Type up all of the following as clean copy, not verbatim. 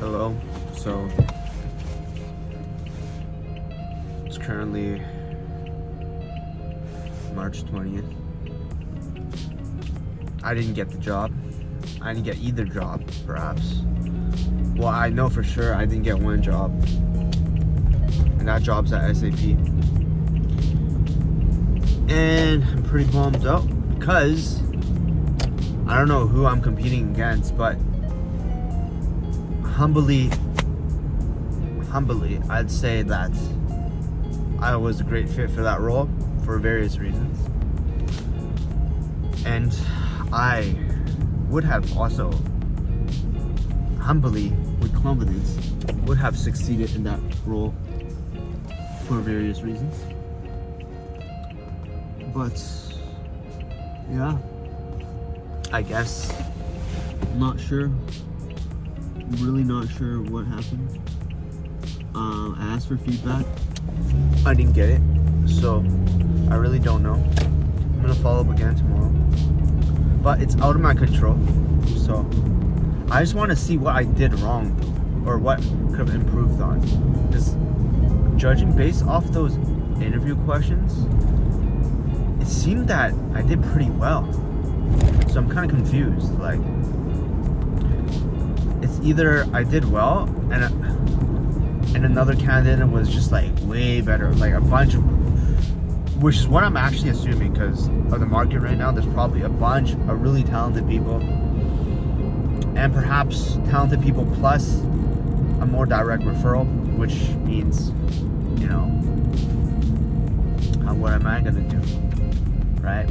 Hello. So it's currently March 20th. I didn't get the job. I didn't get either job, perhaps. Well, I know for sure I didn't get one job. And that job's at SAP. And I'm pretty bummed out because I don't know who I'm competing against, but humbly, I'd say that I was a great fit for that role for various reasons. And I would have also, humbly, with confidence, would have succeeded in that role for various reasons. But, yeah, I guess, I'm not sure. Really not sure what happened. I asked for feedback. I didn't get it, so I really don't know. I'm gonna follow up again tomorrow, but it's out of my control. So I just want to see what I did wrong, or what could have improved on. Because judging based off those interview questions, it seemed that I did pretty well. So I'm kind of confused. Like, it's either I did well and another candidate was just like way better, like a bunch of, which is what I'm actually assuming because of the market right now. There's probably a bunch of really talented people, and perhaps talented people plus a more direct referral, which means, you know, what am I gonna do, right?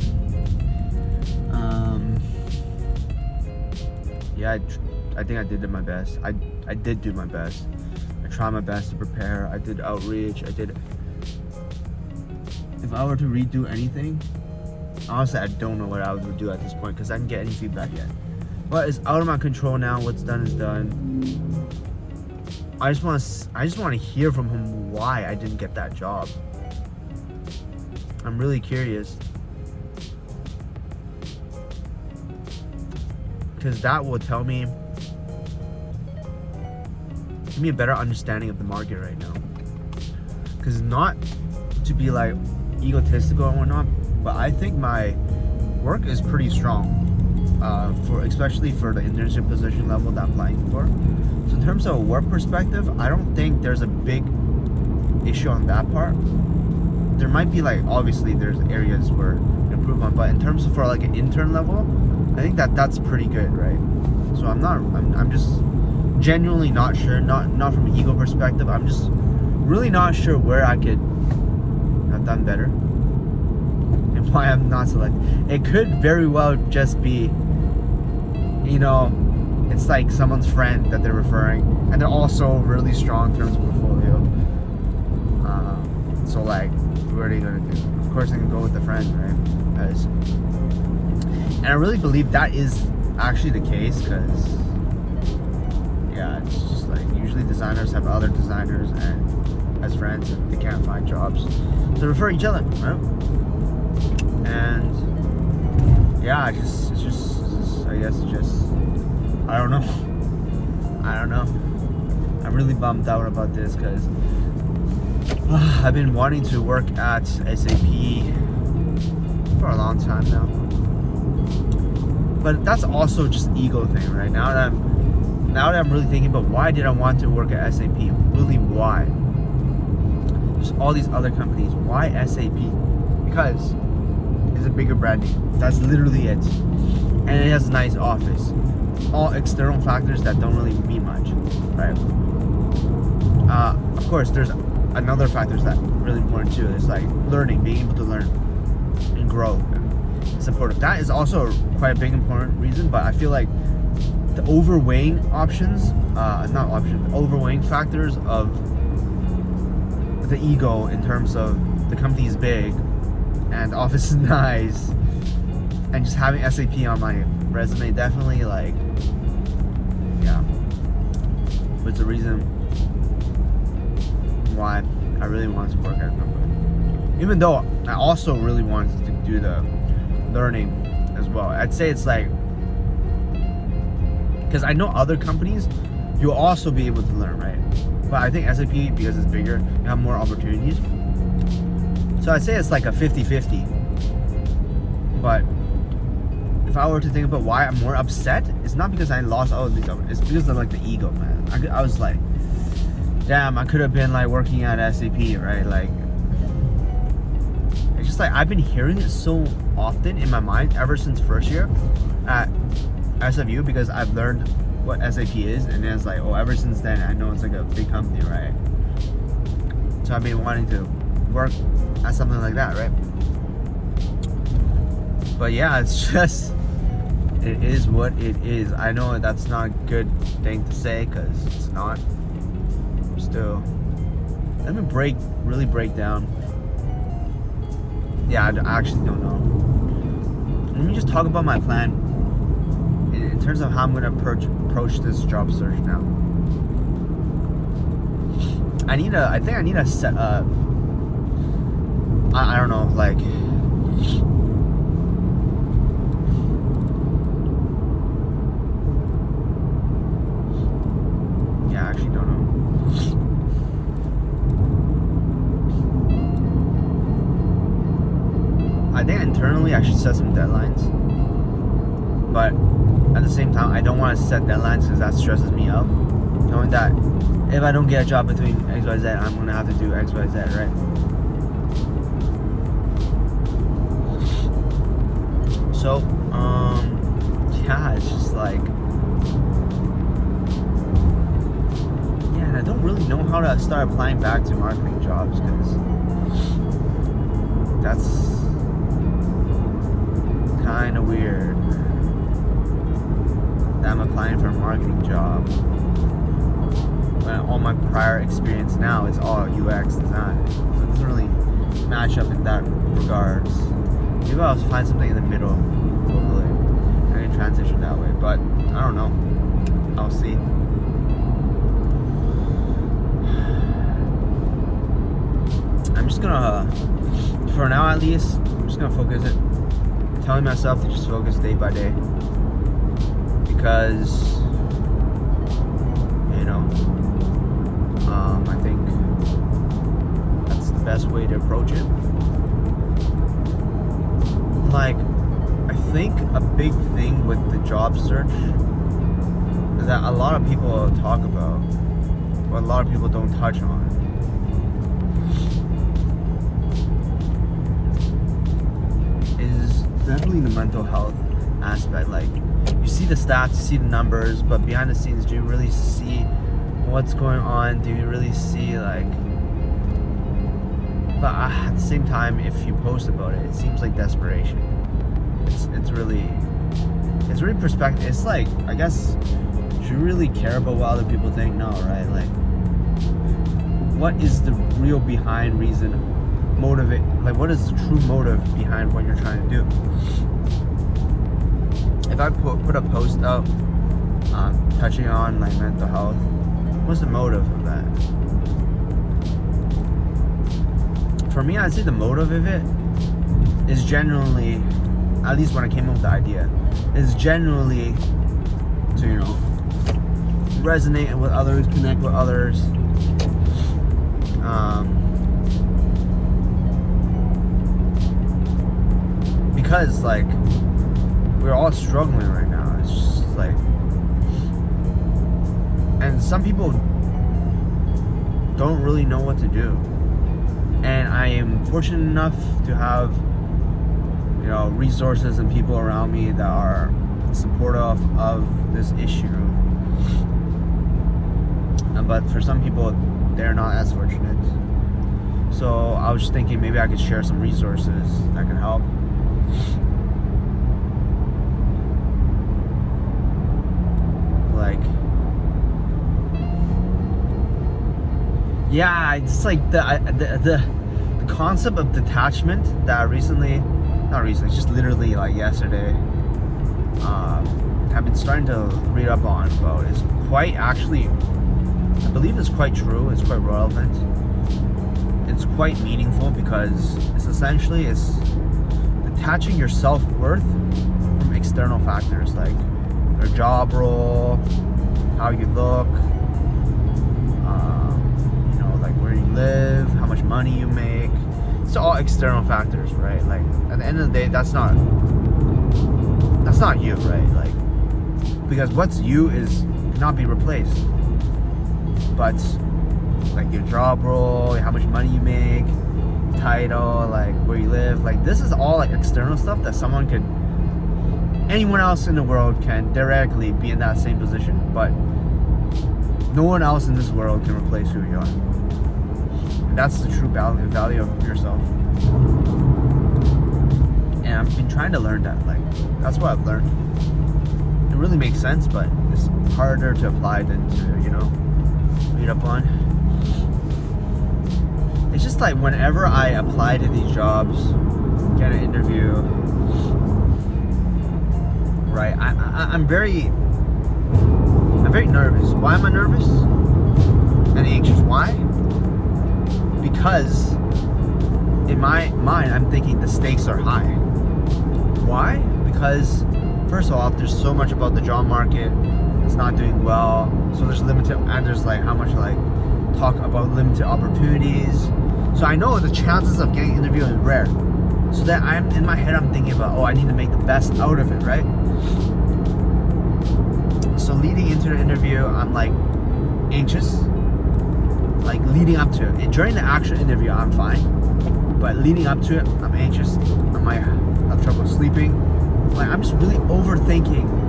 Yeah, I think I did my best. I did do my best. I tried my best to prepare. I did outreach. If I were to redo anything, honestly, I don't know what I would do at this point because I didn't get any feedback yet. But it's out of my control now. What's done is done. I just want to hear from him why I didn't get that job. I'm really curious. Because that will tell me, give me a better understanding of the market right now. Because not to be like egotistical and whatnot, but I think my work is pretty strong, especially for the internship position level that I'm applying for. So in terms of a work perspective, I don't think there's a big issue on that part. There might be like, obviously there's areas where improve on, but in terms of for like an intern level, I think that's pretty good, right? So I'm just genuinely not sure, not from an ego perspective. I'm just really not sure where I could have done better and why I'm not selected. It could very well just be, you know, it's like someone's friend that they're referring, and they're also really strong in terms of portfolio. So like, what are they gonna do? Of course, I can go with the friend, right? And I really believe that is actually the case because, yeah, it's just like usually designers have other designers and as friends, and they can't find jobs, so they refer each other, right? And yeah, I guess it's just I don't know. I'm really bummed out about this because I've been wanting to work at SAP for a long time now. But that's also just ego thing, right? Now that I'm really thinking about why did I want to work at SAP? Really, why? There's all these other companies. Why SAP? Because it's a bigger brand name. That's literally it. And it has a nice office. All external factors that don't really mean much, right? Of course, there's another factors that are really important too. It's like learning, being able to learn and grow and support. That is also quite a big important reason, but I feel like the overweighing overweighing factors of the ego in terms of the company is big and the office is nice and just having SAP on my resume definitely, like, yeah, but it's a reason why I really wanted to work at a company, even though I also really wanted to do the learning as well. I'd say it's like, because I know other companies you'll also be able to learn, right? But I think SAP, because it's bigger, you have more opportunities. So I'd say it's like a 50-50. But if I were to think about why I'm more upset, it's not because I lost all of these, it's because of like the ego, man. I was like, damn, I could have been like working at SAP, right? Like, it's just like I've been hearing it so often in my mind ever since first year at SFU, because I've learned what SAP is, and then it's like, oh, ever since then I know it's like a big company, right? So I've been wanting to work at something like that, right? But yeah, it's just, it is what it is. I know that's not a good thing to say, because it's not. Still, let me really break down. Yeah, I actually don't know. Let me just talk about my plan in terms of how I'm gonna approach this job search now. I think I need a set up. I don't know, like, yeah, I actually don't know. I think internally I should set some deadlines, but at the same time I don't want to set deadlines because that stresses me out, knowing that if I don't get a job between XYZ, I'm gonna have to do XYZ, right? So yeah, it's just like, yeah, and I don't really know how to start applying back to marketing jobs, because that's kind of weird that I'm applying for a marketing job when all my prior experience now is all UX design, so it doesn't really match up in that regards. Maybe I'll find something in the middle. Hopefully I can transition that way, but I don't know. I'll see. I'm just gonna, for now at least, I'm just gonna focus it. Telling myself to just focus day by day, because you know, I think that's the best way to approach it. Like, I think a big thing with the job search is that a lot of people talk about, but a lot of people don't touch on, is definitely the mental health aspect. Like, you see the stats, you see the numbers, but behind the scenes, do you really see what's going on? Do you really see, like, but at the same time, if you post about it, it seems like desperation. It's really perspective. It's like, I guess, do you really care about what other people think? No, right? Like, what is the real behind reason, motivate? Like, what is the true motive behind what you're trying to do? If I put a post up touching on like mental health, what's the motive of that? For me, I'd say the motive of it is generally, at least when I came up with the idea, is generally to, you know, resonate with others, connect with others. Because, like, we're all struggling right now. It's just like, and some people don't really know what to do. And I am fortunate enough to have, you know, resources and people around me that are supportive of this issue. But for some people, they're not as fortunate. So I was just thinking maybe I could share some resources that can help. Like, yeah, it's like the concept of detachment that I just literally like yesterday, have been starting to read up on about. Is quite, actually, I believe it's quite true. It's quite relevant. It's quite meaningful, because it's essentially detaching your self-worth from external factors like your job role, how you look, live, how much money you make. It's all external factors, right? Like at the end of the day, that's not you, right? Like, because what's you is cannot be replaced. But like your job role, how much money you make, title, like where you live, like this is all like external stuff that anyone else in the world can theoretically be in that same position, but no one else in this world can replace who you are. And that's the true value of yourself. And I've been trying to learn that. Like, that's what I've learned. It really makes sense, but it's harder to apply than to, read up on. It's just like whenever I apply to these jobs, get an interview, right? I'm very nervous. Why am I nervous and anxious? Why? Because in my mind, I'm thinking the stakes are high. Why? Because first of all, there's so much about the job market. It's not doing well. So there's like how much like talk about limited opportunities. So I know the chances of getting an interview is rare. So that in my head, I'm thinking about, I need to make the best out of it, right? So leading into the interview, I'm like anxious. Like leading up to it. During the actual interview, I'm fine. But leading up to it, I'm anxious. I might have trouble sleeping. Like I'm just really overthinking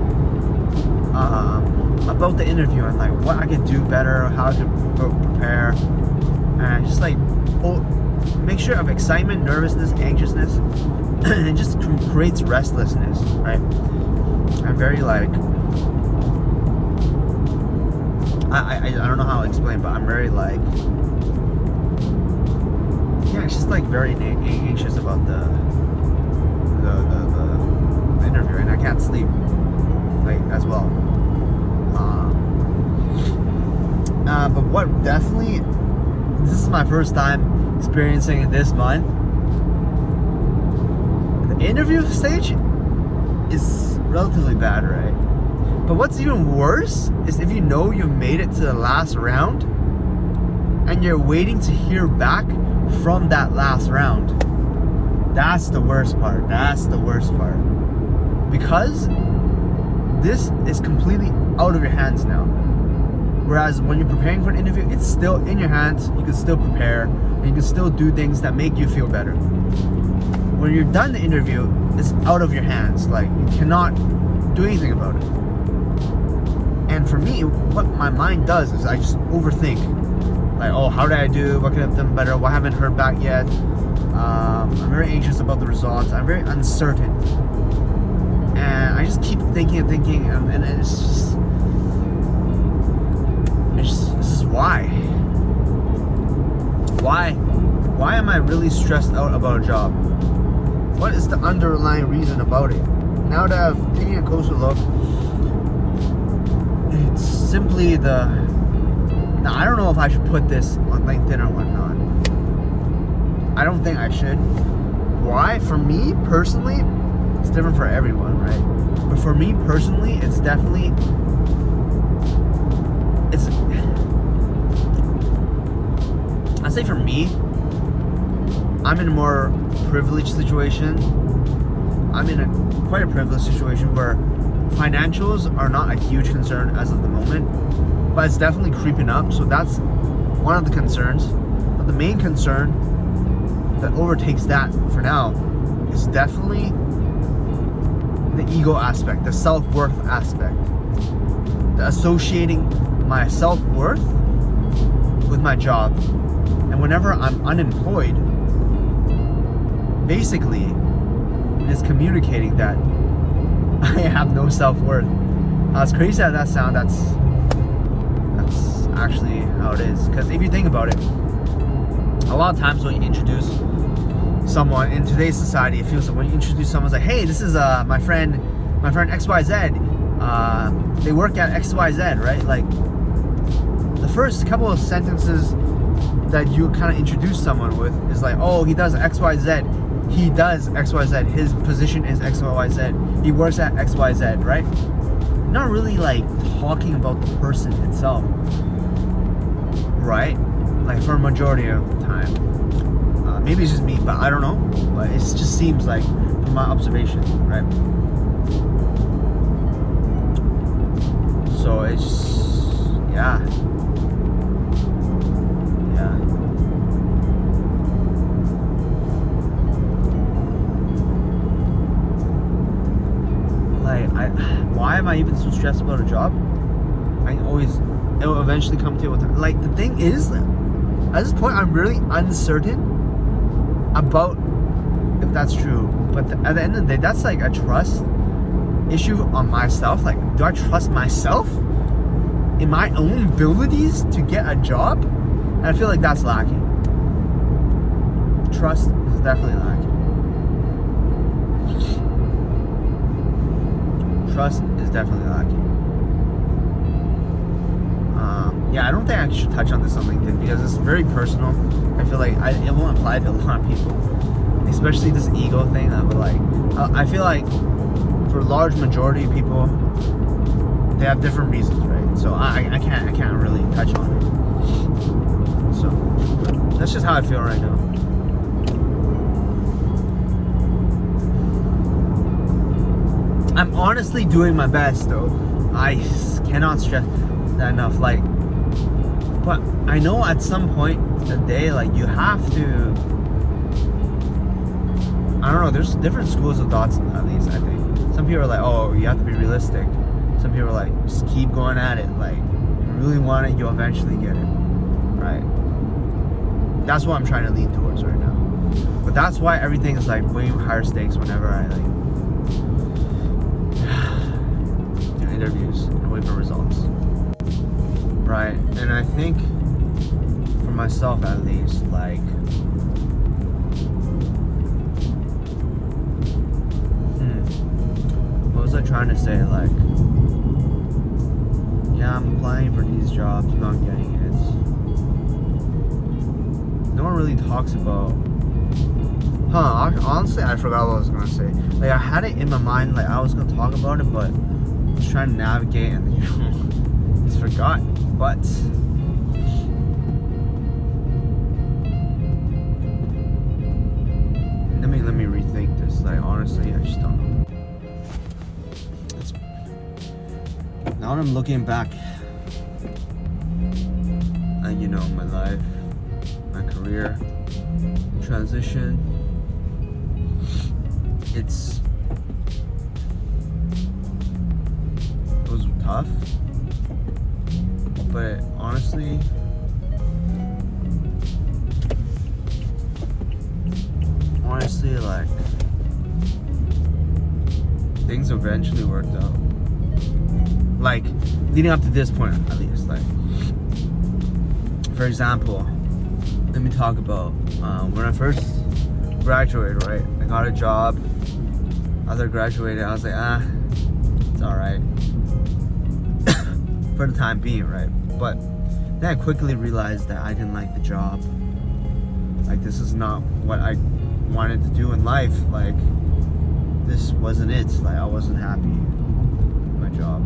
about the interview and like what I can do better, how I can prepare, and just like mixture of excitement, nervousness, anxiousness, and it just creates restlessness, right? I'm very like I don't know how to explain, but I'm very like it's just like very anxious about the interview, and I can't sleep like as well. But what definitely, this is my first time experiencing it this month. The interview stage is relatively bad, right? But what's even worse is if you know you've made it to the last round and you're waiting to hear back from that last round. That's the worst part. Because this is completely out of your hands now. Whereas when you're preparing for an interview, it's still in your hands. You can still prepare, and you can still do things that make you feel better. When you're done the interview, it's out of your hands. Like, you cannot do anything about it. And for me, what my mind does is I just overthink. Like, how did I do? What could I have done better? Why haven't I heard back yet? I'm very anxious about the results. I'm very uncertain. And I just keep thinking, and it's just this is why. Why am I really stressed out about a job? What is the underlying reason about it? Now that I've taken a closer look, it's simply now I don't know if I should put this on LinkedIn or whatnot. I don't think I should. Why? For me personally, it's different for everyone, right? But for me personally, it's definitely I say for me, I'm in a more privileged situation. I'm in quite a privileged situation where financials are not a huge concern as of the moment, but it's definitely creeping up. So that's one of the concerns. But the main concern that overtakes that for now is definitely the ego aspect, the self-worth aspect, the associating my self-worth with my job. And whenever I'm unemployed, basically it is communicating that I have no self-worth. As crazy as that sounds, that's actually how it is. Because if you think about it, a lot of times when you introduce someone in today's society, it feels like when you introduce someone, it's like, hey, this is my friend XYZ. They work at XYZ, right? Like the first couple of sentences that you kind of introduce someone with is like, oh, he does XYZ. He does XYZ. His position is XYZ. He works at XYZ, right? Not really like talking about the person itself, right? like for a majority of the time. Maybe it's just me, but I don't know. But it just seems like, from my observation, right? So it's, yeah. Why am I even so stressed about a job? It'll eventually come to it with time. Like, the thing is, at this point, I'm really uncertain about if that's true. But at the end of the day, that's like a trust issue on myself. Like, do I trust myself in my own abilities to get a job? And I feel like that's lacking. Trust is definitely lacking. Trust is definitely lacking. Yeah, I don't think I should touch on this on LinkedIn because it's very personal. I feel like it won't apply to a lot of people, especially this ego thing. I feel like for a large majority of people, they have different reasons, right? So I can't really touch on it. So that's just how I feel right now. I'm honestly doing my best though. I cannot stress that enough. Like, but I know at some point in the day, like, you have to, I don't know, there's different schools of thoughts at least, I think. Some people are like, oh, you have to be realistic. Some people are like, just keep going at it. Like, if you really want it, you'll eventually get it. Right? That's what I'm trying to lean towards right now. But that's why everything is like way higher stakes whenever I like do interviews and wait for results. Right? And I think for myself at least, like, what was I trying to say? Like, yeah, I'm applying for these jobs, not getting it. No one really talks about, honestly, I forgot what I was gonna say. Like, I had it in my mind, like, I was gonna talk about it, but I was trying to navigate and, you know, just forgot. But let me rethink this. Like, honestly, I just don't know. Now that I'm looking back at, you know, my life, my career, transition, it was tough, but honestly, like, things eventually worked out. Like, leading up to this point, at least. Like, for example, let me talk about when I first graduated, right? I got a job. After I graduated, I was like, it's alright. For the time being, right? But then I quickly realized that I didn't like the job. Like, this is not what I wanted to do in life. Like, this wasn't it. Like, I wasn't happy with my job.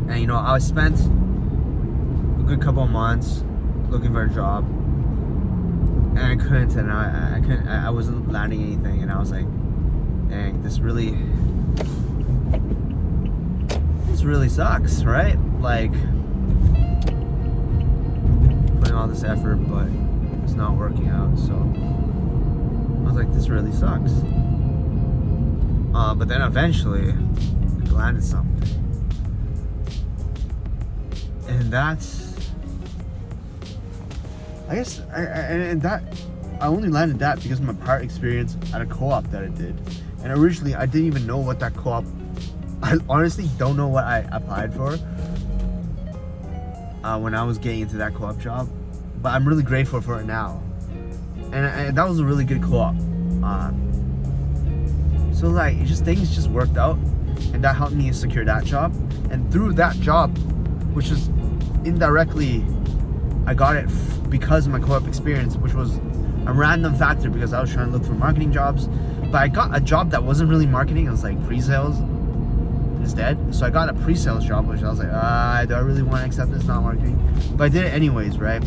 And, you know, I spent a good couple of months looking for a job, and I couldn't, and I wasn't landing anything, and I was like, dang, this really sucks, right? Like, putting all this effort, but it's not working out. So I was like, this really sucks. But then eventually I landed something, and that's, I guess, I only landed that because of my prior experience at a co-op that I did. And originally I didn't even know what that co-op, I honestly don't know what I applied for when I was getting into that co-op job, but I'm really grateful for it now. And that was a really good co-op. So, like, things just worked out, and that helped me secure that job. And through that job, which is indirectly, I got it because of my co-op experience, which was a random factor because I was trying to look for marketing jobs. But I got a job that wasn't really marketing. It was like pre-sales. instead. So I got a pre-sales job, which I was like, do I really want to accept this? Not marketing. But I did it anyways, right?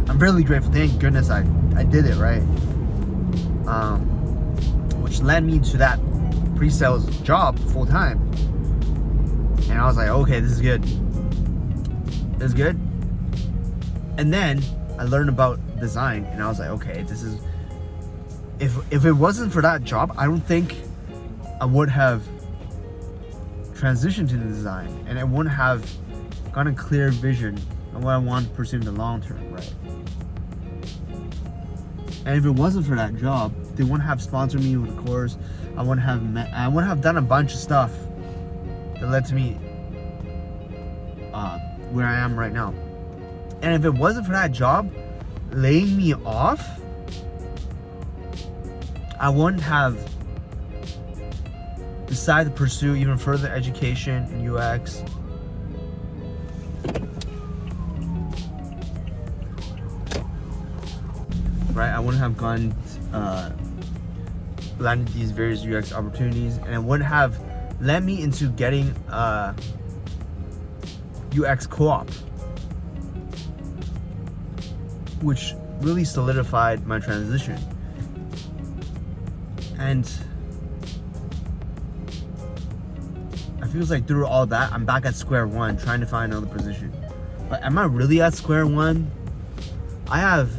I'm really grateful. Thank goodness I did it, right? Which led me to that pre-sales job full time. And I was like, okay, this is good. This is good. And then I learned about design, and I was like, okay, this is, if it wasn't for that job, I don't think I would have transitioned to the design, and I wouldn't have gotten a clear vision of what I want to pursue in the long term, right? And if it wasn't for that job, they wouldn't have sponsored me with a course. I wouldn't have done a bunch of stuff that led to me where I am right now. And if it wasn't for that job laying me off, I wouldn't have decided to pursue even further education in UX. Right? I wouldn't have gone landed these various UX opportunities, and it wouldn't have led me into getting UX co-op, which really solidified my transition. And I feels like through all that, I'm back at square one trying to find another position. But am I really at square one? I have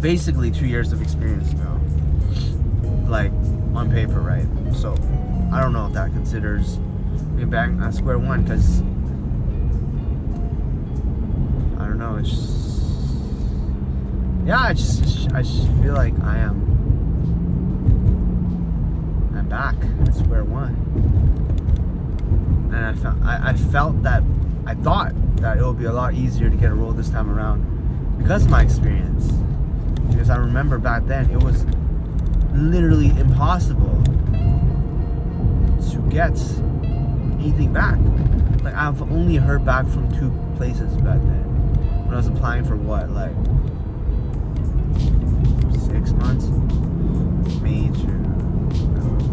basically 2 years of experience now, like on paper, right? So I don't know if that considers me back at square one, because I don't know, it's just, yeah, I just feel like I'm back at square one. And I felt that, I thought that it would be a lot easier to get a role this time around because of my experience. Because I remember back then it was literally impossible to get anything back. Like, I've only heard back from 2 places back then when I was applying for what, like 6 months, maybe 2.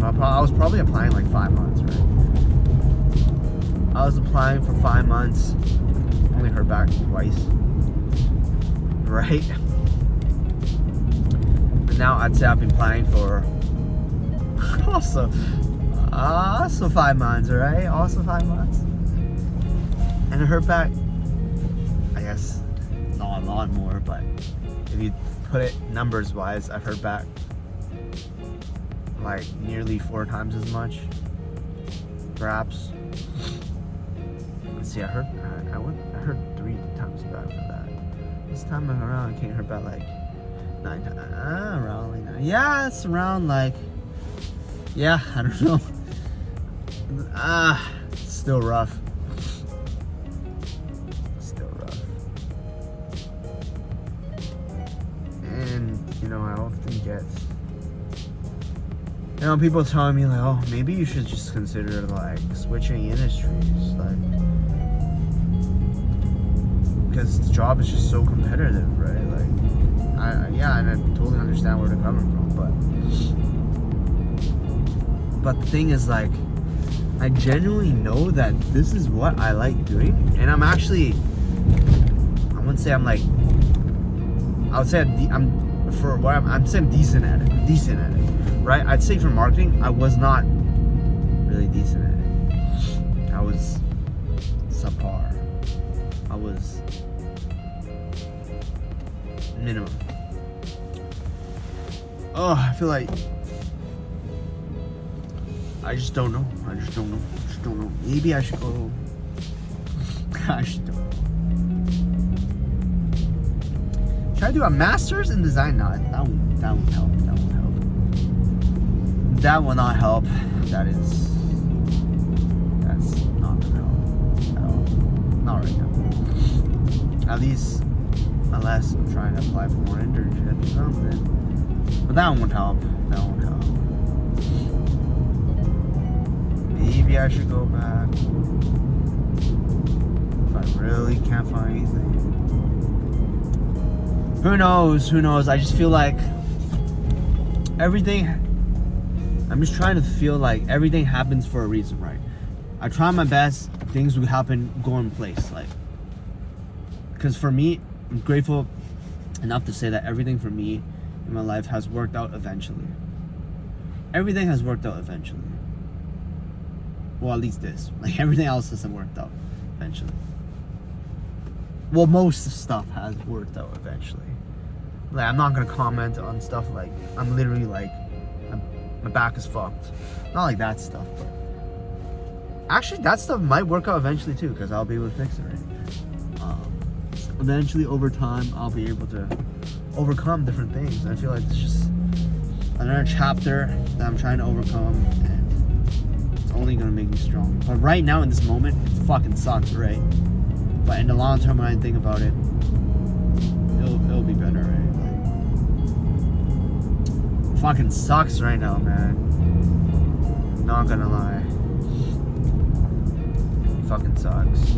I was probably applying like 5 months, right? I was applying for 5 months, only heard back twice, right? But now I'd say I've been applying for also 5 months, right? Also 5 months. And I heard back, I guess, not a lot more, but if you put it numbers wise, I've heard back like nearly 4 times as much, perhaps. Let's see, I heard 3 times back for that. This time around, I can't hear back like 9 times. Around like 9. Yeah, it's around like, yeah, I don't know. It's still rough. Still rough. And you know, I often get, you know, people telling me like, oh, maybe you should just consider like switching industries, like, because the job is just so competitive, right? Like, yeah, and I totally understand where they're coming from, but the thing is, like, I genuinely know that this is what I like doing, and I'm actually, I wouldn't say I'm like, I would say I'm saying decent at it. Right? I'd say for marketing, I was not really decent at it. I was subpar. I was minimum. Oh, I feel like I just don't know. Maybe I should go. I just don't know. Should I do a master's in design? No, that won't help. That will not help. That's not gonna help at all. Not right now. At least, unless I'm trying to apply for more internships or something. But that won't help. Maybe I should go back if I really can't find anything. Who knows? I just feel like everything I'm just trying to feel like everything happens for a reason, right? I try my best, things will happen, go in place, like, because for me, I'm grateful enough to say that everything for me in my life has worked out eventually. Everything has worked out eventually. Well, at least this. Like, everything else hasn't worked out eventually. Well, most stuff has worked out eventually. Like, I'm not gonna comment on stuff like, I'm literally like, my back is fucked. Not like that stuff, but actually that stuff might work out eventually too, because I'll be able to fix it, right? Eventually, over time, I'll be able to overcome different things. I feel like it's just another chapter that I'm trying to overcome, and it's only gonna make me stronger. But right now, in this moment, it fucking sucks, right? But in the long term, when I think about it, it'll be better, right? Like, it fucking sucks right now, man. Not gonna lie, it fucking sucks.